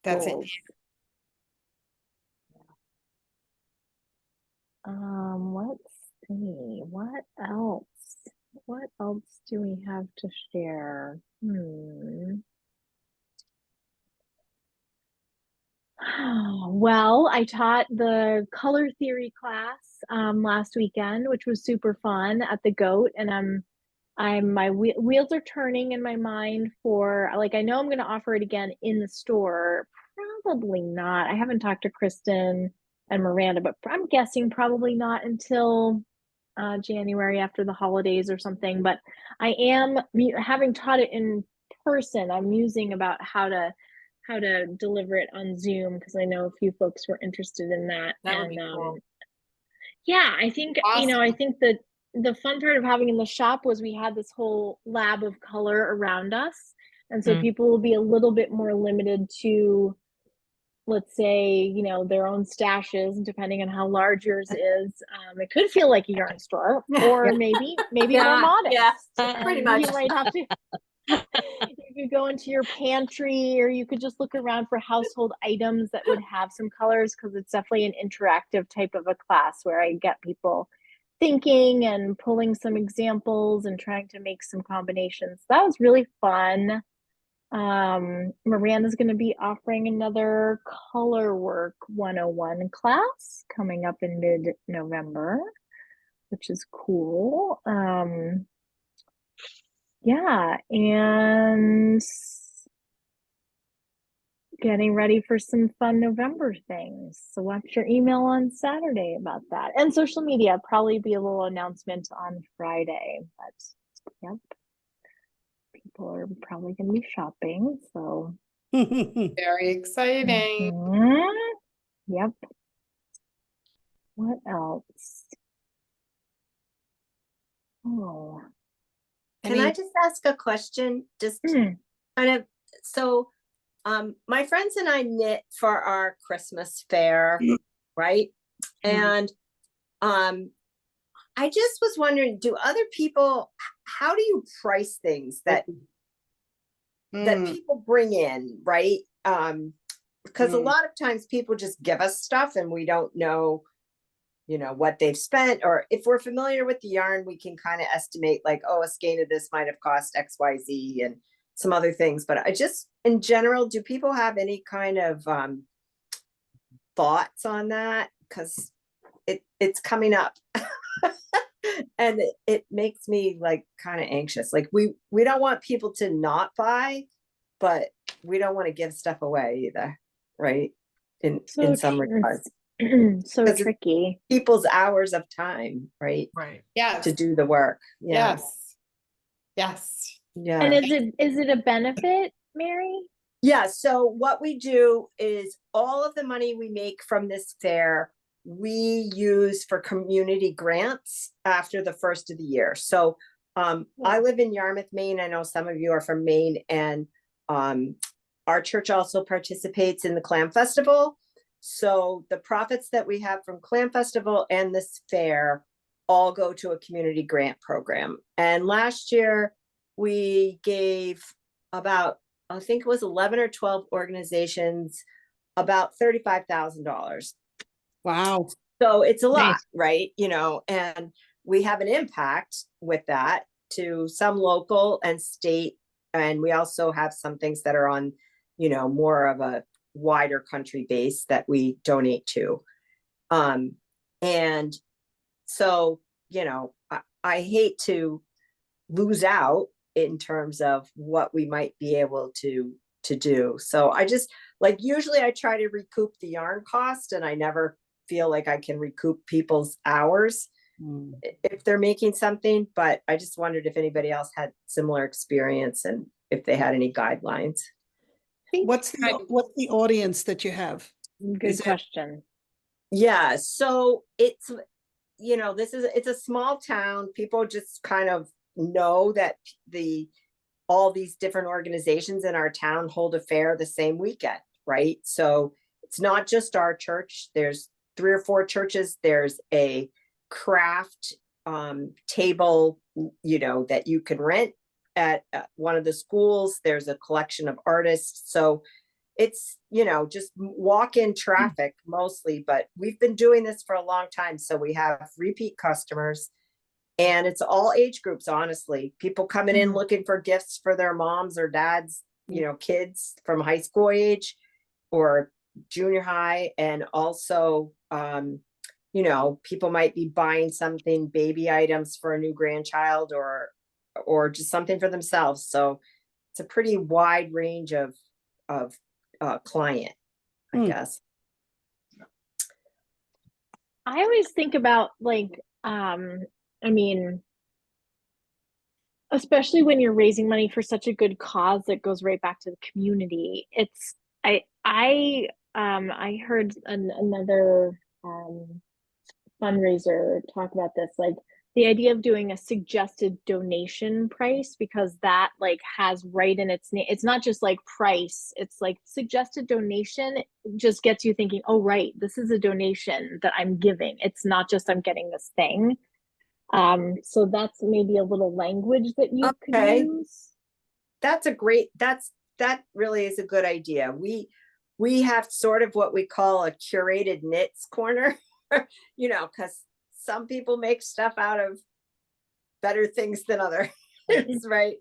that's it. Goals. Let's see. What else? What else do we have to share? Well, I taught the color theory class last weekend, which was super fun at the Goat, and my wheels are turning in my mind for, like, I know I'm going to offer it again in the store. Probably not. I haven't talked to Kristen and Miranda, but I'm guessing probably not until January after the holidays or something. But I am, having taught it in person, I'm musing about how to deliver it on Zoom, because I know a few folks were interested in that. That would be cool. Yeah, I think, I think that the fun part of having in the shop was we had this whole lab of color around us. And so people will be a little bit more limited to, let's say, their own stashes, depending on how large yours is. It could feel like a yarn store, or maybe more modest. Yeah, pretty much. You might have to. You could go into your pantry, or you could just look around for household items that would have some colors, because it's definitely an interactive type of a class where I get people thinking and pulling some examples and trying to make some combinations. That was really fun. Miranda's going to be offering another color work 101 class coming up in mid-November, which is cool. Yeah, and getting ready for some fun November things. So watch your email on Saturday about that. And social media, probably be a little announcement on Friday. But yep, people are probably going to be shopping. So Very exciting. Yep. What else? Oh. Can I just ask a question? Just kind of, so my friends and I knit for our Christmas fair, right? And I just was wondering, do other people, how do you price things that people bring in, right? Because a lot of times people just give us stuff and we don't know, what they've spent, or if we're familiar with the yarn, we can kind of estimate, like, oh, a skein of this might have cost XYZ and some other things. But I just, in general, do people have any kind of thoughts on that? Because it's coming up. And it makes me like kind of anxious. Like we don't want people to not buy, but we don't want to give stuff away either, right? In some regards. So tricky. People's hours of time, right? Right. Yeah. To do the work. Yeah. Yes. Yeah. And is it a benefit, Mary? Yeah. So what we do is all of the money we make from this fair, we use for community grants after the first of the year. So I live in Yarmouth, Maine. I know some of you are from Maine, and our church also participates in the Clam Festival. So the profits that we have from Clam Festival and this fair all go to a community grant program. And last year we gave about, I think it was 11 or 12 organizations, about $35,000. Wow. So it's a lot, right? And we have an impact with that. to some local and state, and we also have some things that are on, you know, more of a wider country base that we donate to. And so, you know, I hate to lose out in terms of what we might be able to do. So I just, like, usually I try to recoup the yarn cost, and I never feel like I can recoup people's hours if they're making something, but I just wondered if anybody else had similar experience and if they had any guidelines. What's the audience that you have? Good question. Yeah, so it's, you know, it's a small town. People just kind of know that all these different organizations in our town hold a fair the same weekend, right? So it's not just our church. There's 3 or 4 churches. There's a craft table, you know, that you can rent at one of the schools. There's a collection of artists. So it's, you know, just walk-in traffic mostly, but we've been doing this for a long time. So we have repeat customers, and it's all age groups, honestly. People coming in looking for gifts for their moms or dads, you know, kids from high school age or junior high. And also, you know, people might be buying something, baby items for a new grandchild, or just something for themselves. So it's a pretty wide range of client, I guess. I always think about, like, I mean, especially when you're raising money for such a good cause that goes right back to the community. It's, I heard another fundraiser talk about this, like the idea of doing a suggested donation price, because that, like, has right in its name. It's not just like price, it's like suggested donation just gets you thinking, oh, right, this is a donation that I'm giving. It's not just I'm getting this thing. So that's maybe a little language that you could use. That's that really is a good idea. We have sort of what we call a curated knits corner, you know, because some people make stuff out of better things than others, right?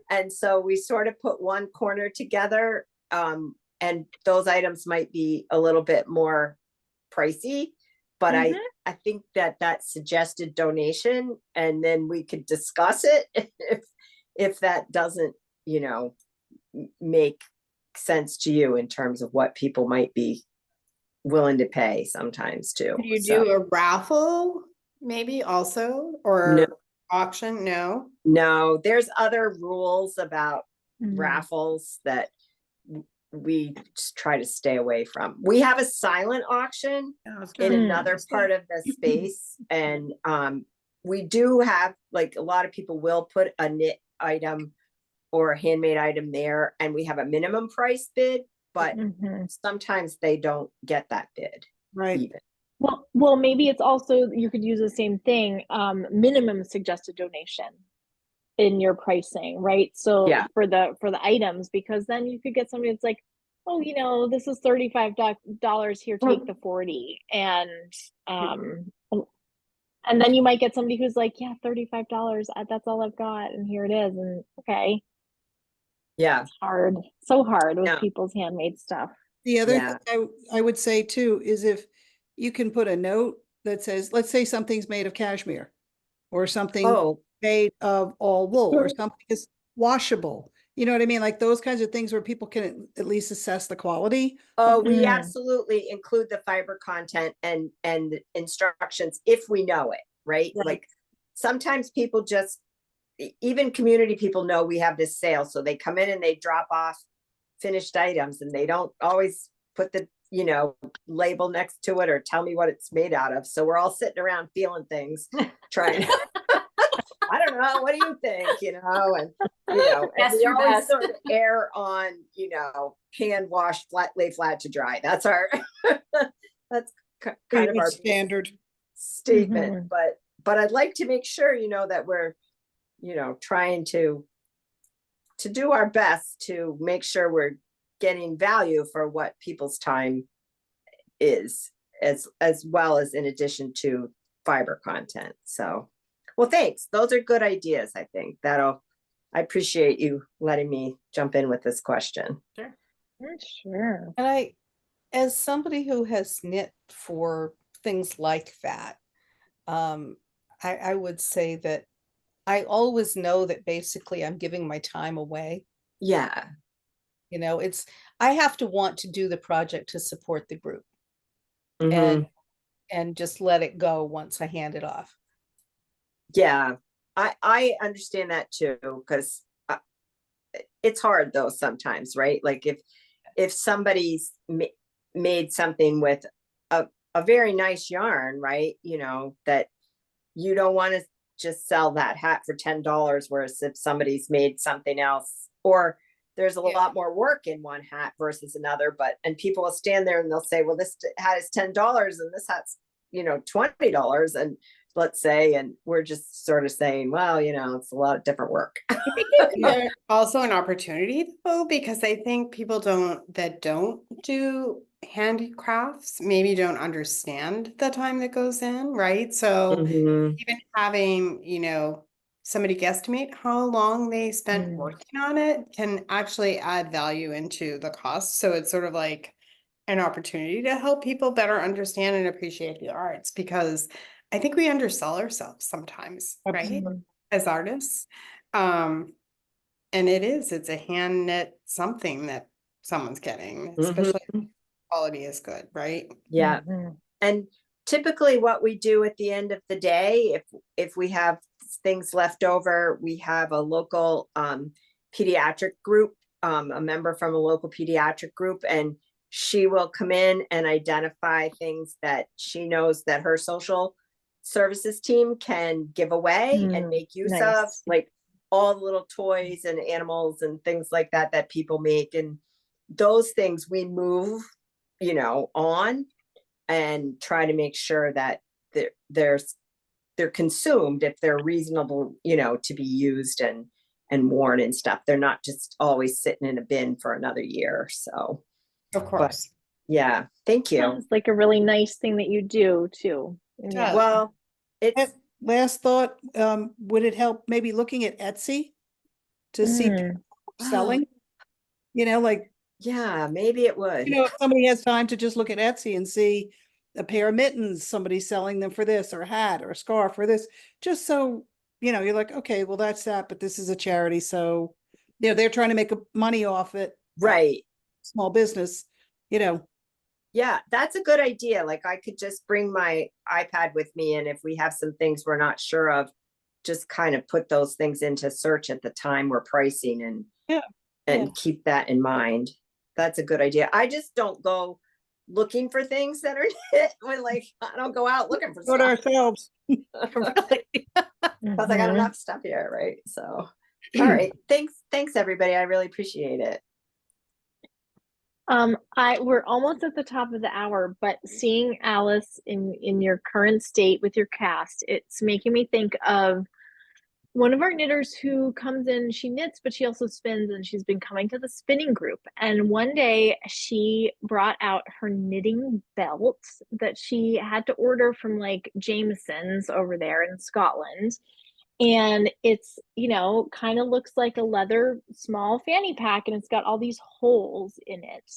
And so we sort of put one corner together, and those items might be a little bit more pricey, but I think that suggested donation, and then we could discuss it if that doesn't, you know, make sense to you in terms of what people might be willing to pay sometimes too. Could you do a raffle maybe also, or auction? No, there's other rules about raffles that we just try to stay away from. We have a silent auction in another part of the space, and we do have, like, a lot of people will put a knit item or a handmade item there, and we have a minimum price bid, but sometimes they don't get that bid. Right. Even. Well, maybe it's also, you could use the same thing, minimum suggested donation in your pricing, right? So for the items, because then you could get somebody that's like, oh, you know, this is $35 here, take the 40. And then you might get somebody who's like, yeah, $35, that's all I've got, and here it is. And okay. Yeah. It's hard. So hard with people's handmade stuff. The other thing I would say too is if you can put a note that says, let's say something's made of cashmere, or something made of all wool, or something is washable. You know what I mean? Like those kinds of things where people can at least assess the quality. Oh, we absolutely include the fiber content and instructions if we know it, right? Like sometimes people just, even community people know we have this sale, so they come in and they drop off finished items, and they don't always put the, you know, label next to it or tell me what it's made out of. So we're all sitting around feeling things, trying I don't know, what do you think, you know? And you know, and we always sort of err on, you know, hand wash, lay flat to dry. That's our that's kind of our standard statement. But I'd like to make sure, you know, that we're, you know, trying to do our best to make sure we're getting value for what people's time is, as well as in addition to fiber content. So, Well, thanks. Those are good ideas, I think. I appreciate you letting me jump in with this question. Sure. Sure. And as somebody who has knit for things like that, I would say that I always know that basically I'm giving my time away. Yeah. You know, I have to want to do the project to support the group Mhm. and just let it go once I hand it off. Yeah, I understand that too, because it's hard though sometimes, right? Like if somebody's made something with a very nice yarn, right? You know, that you don't want to just sell that hat for $10, whereas if somebody's made something else, or there's a lot more work in one hat versus another, and people will stand there and they'll say, well, this hat is $10 and this hat's, you know, $20, and let's say, and we're just sort of saying, well, you know, it's a lot of different work. I think it's also an opportunity though, because I think people that don't do handicrafts maybe don't understand the time that goes in, right? So Mhm. even having, you know, somebody guesstimate how long they spent working on it can actually add value into the cost. So it's sort of like an opportunity to help people better understand and appreciate the arts, because I think we undersell ourselves sometimes, right? As artists. And it's a hand knit something that someone's getting, especially if quality is good, right? Yeah. And typically what we do at the end of the day, if we have things left over, we have a local pediatric group, a member from a local pediatric group, and she will come in and identify things that she knows that her social services team can give away and make use of, like all the little toys and animals and things like that that people make. And those things we move, you know, on and try to make sure that they're consumed if they're reasonable, you know, to be used and worn and stuff. They're not just always sitting in a bin for another year. So of course. Yeah, thank you. Sounds like a really nice thing that you do too. Yeah. Well, it's last thought, would it help maybe looking at Etsy to see people selling? You know, like, yeah, maybe it would. You know, if somebody has time to just look at Etsy and see a pair of mittens, somebody selling them for this, or a hat or a scarf for this, just so, you know, you're like, okay, well, that's that, but this is a charity. So, you know, they're trying to make money off it. Right. Small business, you know. Yeah, that's a good idea. Like I could just bring my iPad with me, and if we have some things we're not sure of, just kind of put those things into search at the time we're pricing and keep that in mind. That's a good idea. I just don't go looking for things that are when, like, I don't go out looking for stuff ourselves. Because I got enough stuff here, right? So all right. Thanks everybody. I really appreciate it. We're almost at the top of the hour, but seeing Alice in your current state with your cast, it's making me think of one of our knitters who comes in. She knits, but she also spins, and she's been coming to the spinning group. And one day she brought out her knitting belt that she had to order from like Jameson's over there in Scotland. And it's, you know, kind of looks like a leather small fanny pack, and it's got all these holes in it.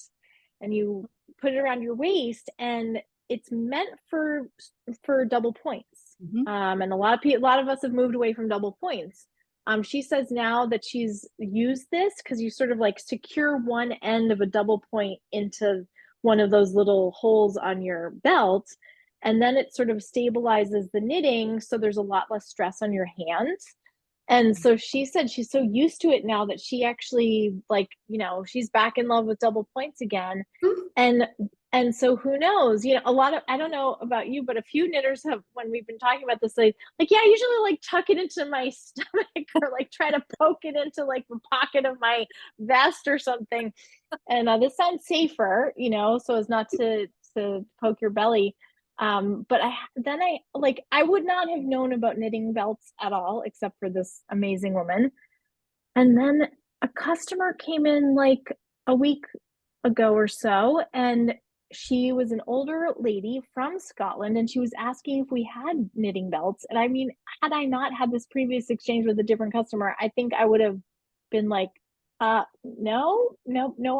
And you put it around your waist, and it's meant for double points. And a lot of us have moved away from double points. She says now that she's used this because you sort of like secure one end of a double point into one of those little holes on your belt, and then it sort of stabilizes the knitting, so there's a lot less stress on your hands. And so she said she's so used to it now that she actually, like, you know, she's back in love with double points again. And so who knows, you know, I don't know about you, but a few knitters have, when we've been talking about this, like, yeah, I usually like tuck it into my stomach or like try to poke it into like the pocket of my vest or something. And this sounds safer, you know, so as not to poke your belly. But I would not have known about knitting belts at all, except for this amazing woman. And then a customer came in like a week ago or so, and she was an older lady from Scotland, and she was asking if we had knitting belts. And I mean, had I not had this previous exchange with a different customer, I think I would have been like, no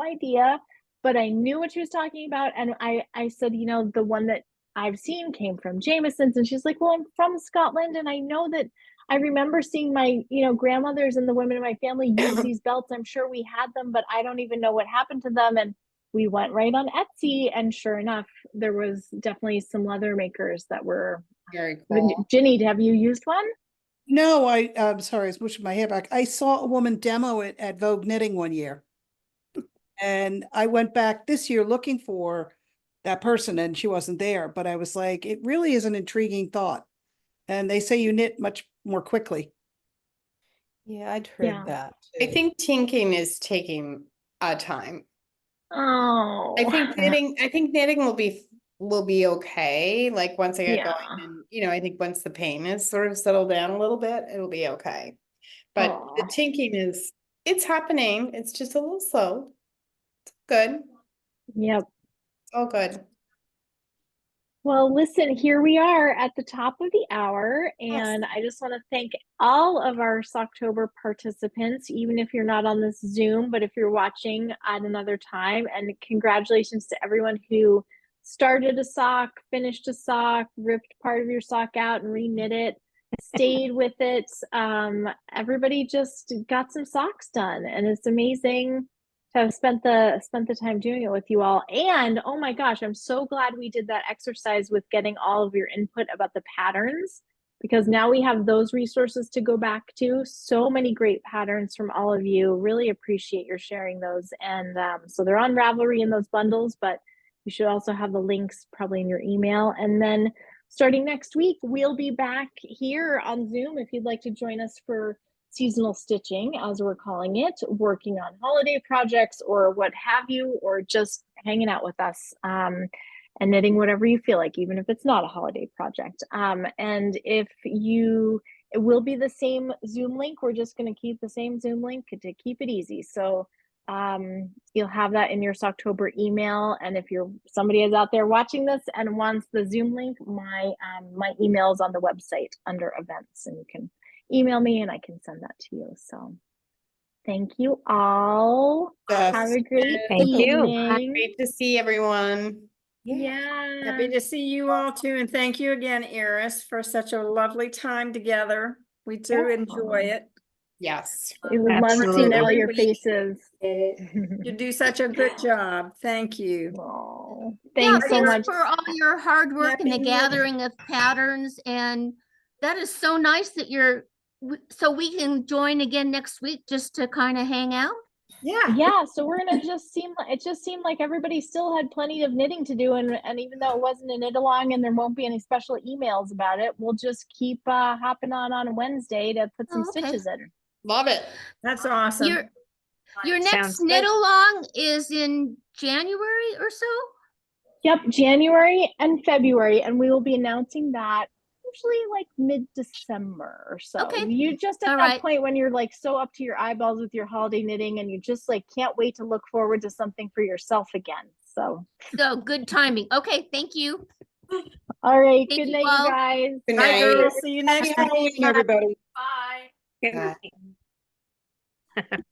idea. But I knew what she was talking about. And I said, you know, the one that I've seen came from Jameson's. And she's like, well, I'm from Scotland. And I know that I remember seeing my, you know, grandmothers and the women in my family use these belts. I'm sure we had them, but I don't even know what happened to them. And we went right on Etsy, and sure enough, there was definitely some leather makers that were Very cool. Ginny, have you used one? No, I'm sorry, I was pushing my hair back. I saw a woman demo it at Vogue Knitting one year. And I went back this year looking for that person, and she wasn't there, but I was like, it really is an intriguing thought. And they say you knit much more quickly. Yeah, I'd heard Yeah. that. I too. think tinking is taking time. Oh, I think knitting will be okay. Like once I get Yeah. going, and you know, I think once the pain is sort of settled down a little bit, it'll be okay. But the Aw. tinking it's happening. It's just a little slow. It's good. Yep. It's all good. Well, listen, here we are at the top of the hour, and I just want to thank all of our Socktober participants, even if you're not on this Zoom, but if you're watching at another time. And congratulations to everyone who started a sock, finished a sock, ripped part of your sock out and reknit it, stayed with it. Everybody just got some socks done, and it's amazing to have spent the time doing it with you all. And oh my gosh, I'm so glad we did that exercise with getting all of your input about the patterns, because now we have those resources to go back to. So many great patterns from all of you. Really appreciate your sharing those. And so they're on Ravelry in those bundles, but you should also have the links probably in your email. And then starting next week, we'll be back here on Zoom if you'd like to join us for seasonal stitching, as we're calling it, working on holiday projects or what have you, or just hanging out with us and knitting whatever you feel like, even if it's not a holiday project. And if you, it will be the same Zoom link. We're just going to keep the same Zoom link to keep it easy. So you'll have that in your Socktober email. And if you're somebody is out there watching this and wants the Zoom link, my email is on the website under events, and you can email me and I can send that to you. So thank you all. Yes. Have a great Thank you. evening. Great to see everyone. Yeah. Happy to see you all too. And thank you again, Iris, for such a lovely time together. We do enjoy it. Yes. We would love seeing Absolutely. all your Every week. faces. You do such a good job. Thank you. Oh, Yeah, thanks so thanks much. for all your hard work and the Happy New Year. gathering of patterns. And that is so nice that so we can join again next week just to kind of hang out. Yeah, so we're gonna it just seemed like everybody still had plenty of knitting to do, and even though it wasn't a knit along and there won't be any special emails about it, we'll just keep hopping on Wednesday to put some Okay. stitches in. Love it. That's awesome. Your next Sounds knit good. along is in January or so? Yep, January and February, and we will be announcing that usually like mid-December or so. Okay. You just at All that right. point when you're like so up to your eyeballs with your holiday knitting, and you just like can't wait to look forward to something for yourself again. So Good timing. Okay, thank you. all right, Thank good you night, all. you guys. Good Bye, night. girls. See you next Happy week. Halloween, everybody. Bye. Good.